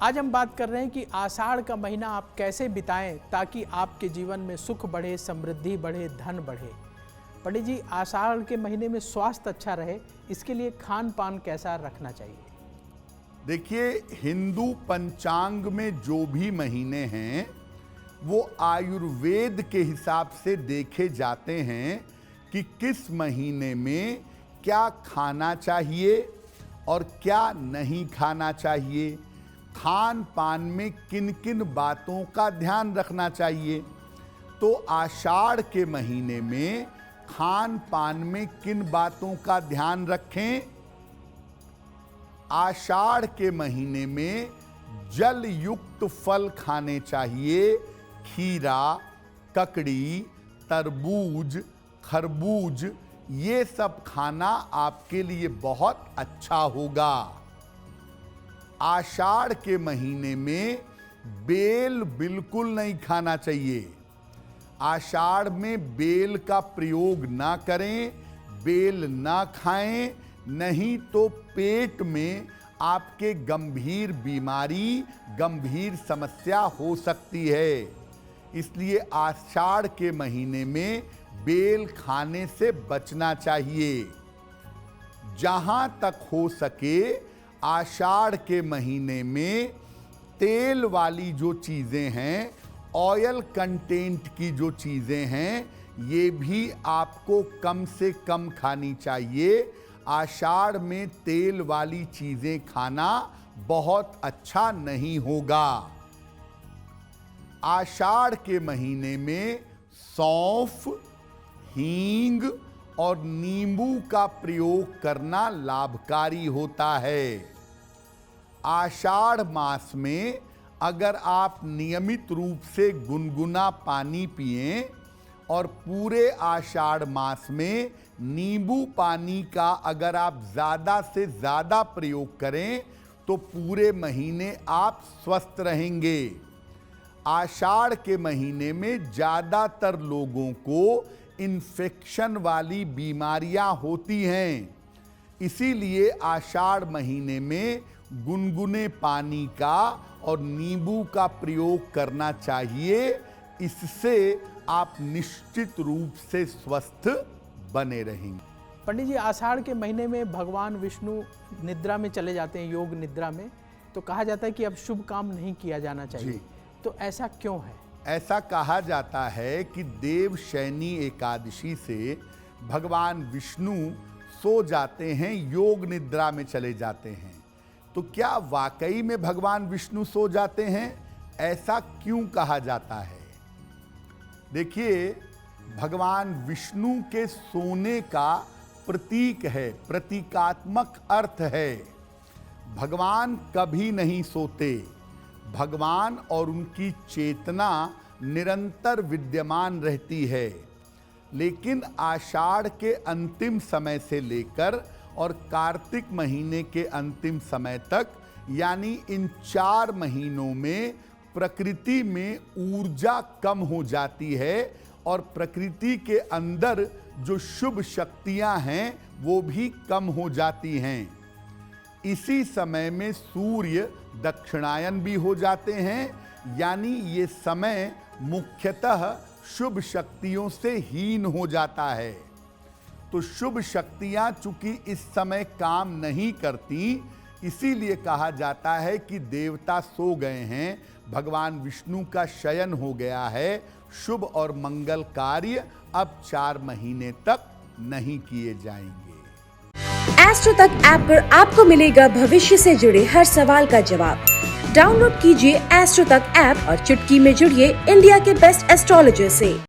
आज हम बात कर रहे हैं कि आषाढ़ का महीना आप कैसे बिताएं ताकि आपके जीवन में सुख बढ़े, समृद्धि बढ़े, धन बढ़े। पंडित जी, आषाढ़ के महीने में स्वास्थ्य अच्छा रहे, इसके लिए खान पान कैसा रखना चाहिए? देखिए, हिंदू पंचांग में जो भी महीने हैं वो आयुर्वेद के हिसाब से देखे जाते हैं कि किस महीने में क्या खाना चाहिए और क्या नहीं खाना चाहिए, खान पान में किन किन बातों का ध्यान रखना चाहिए। तो आषाढ़ के महीने में खान पान में किन बातों का ध्यान रखें? आषाढ़ के महीने में जल युक्त फल खाने चाहिए। खीरा, ककड़ी, तरबूज, खरबूज, ये सब खाना आपके लिए बहुत अच्छा होगा। आषाढ़ के महीने में बेल बिल्कुल नहीं खाना चाहिए। आषाढ़ में बेल का प्रयोग ना करें, बेल ना खाएं, नहीं तो पेट में आपके गंभीर बीमारी, गंभीर समस्या हो सकती है। इसलिए आषाढ़ के महीने में बेल खाने से बचना चाहिए। जहां तक हो सके आषाढ़ के महीने में तेल वाली जो चीज़ें हैं, ऑयल कंटेंट की जो चीज़ें हैं, ये भी आपको कम से कम खानी चाहिए। आषाढ़ में तेल वाली चीज़ें खाना बहुत अच्छा नहीं होगा। आषाढ़ के महीने में सौंफ, हींग और नींबू का प्रयोग करना लाभकारी होता है। आषाढ़ मास में अगर आप नियमित रूप से गुनगुना पानी पिएं और पूरे आषाढ़ मास में नींबू पानी का अगर आप ज़्यादा से ज़्यादा प्रयोग करें तो पूरे महीने आप स्वस्थ रहेंगे। आषाढ़ के महीने में ज़्यादातर लोगों को इन्फेक्शन वाली बीमारियां होती हैं। इसीलिए आषाढ़ महीने में गुनगुने पानी का और नींबू का प्रयोग करना चाहिए। इससे आप निश्चित रूप से स्वस्थ बने रहेंगे। पंडित जी, आषाढ़ के महीने में भगवान विष्णु निद्रा में चले जाते हैं, योग निद्रा में, तो कहा जाता है कि अब शुभ काम नहीं किया जाना चाहिए। तो ऐसा क्यों है? ऐसा कहा जाता है कि देवशयनी एकादशी से भगवान विष्णु सो जाते हैं, योग निद्रा में चले जाते हैं। तो क्या वाकई में भगवान विष्णु सो जाते हैं? ऐसा क्यों कहा जाता है? देखिए, भगवान विष्णु के सोने का प्रतीक है, प्रतीकात्मक अर्थ है। भगवान कभी नहीं सोते। भगवान और उनकी चेतना निरंतर विद्यमान रहती है। लेकिन आषाढ़ के अंतिम समय से लेकर और कार्तिक महीने के अंतिम समय तक, यानी इन 4 महीनों में प्रकृति में ऊर्जा कम हो जाती है और प्रकृति के अंदर जो शुभ शक्तियां हैं वो भी कम हो जाती हैं। इसी समय में सूर्य दक्षिणायन भी हो जाते हैं, यानी ये समय मुख्यतः शुभ शक्तियों से हीन हो जाता है। तो शुभ शक्तियां चूंकि इस समय काम नहीं करती, इसीलिए कहा जाता है कि देवता सो गए हैं, भगवान विष्णु का शयन हो गया है। शुभ और मंगल कार्य अब 4 महीने तक नहीं किए जाएंगे। एस्ट्रो तक ऐप पर आपको मिलेगा भविष्य से जुड़े हर सवाल का जवाब। डाउनलोड कीजिए एस्ट्रो तक ऐप और चुटकी में जुड़िए इंडिया के बेस्ट एस्ट्रोलॉजर से।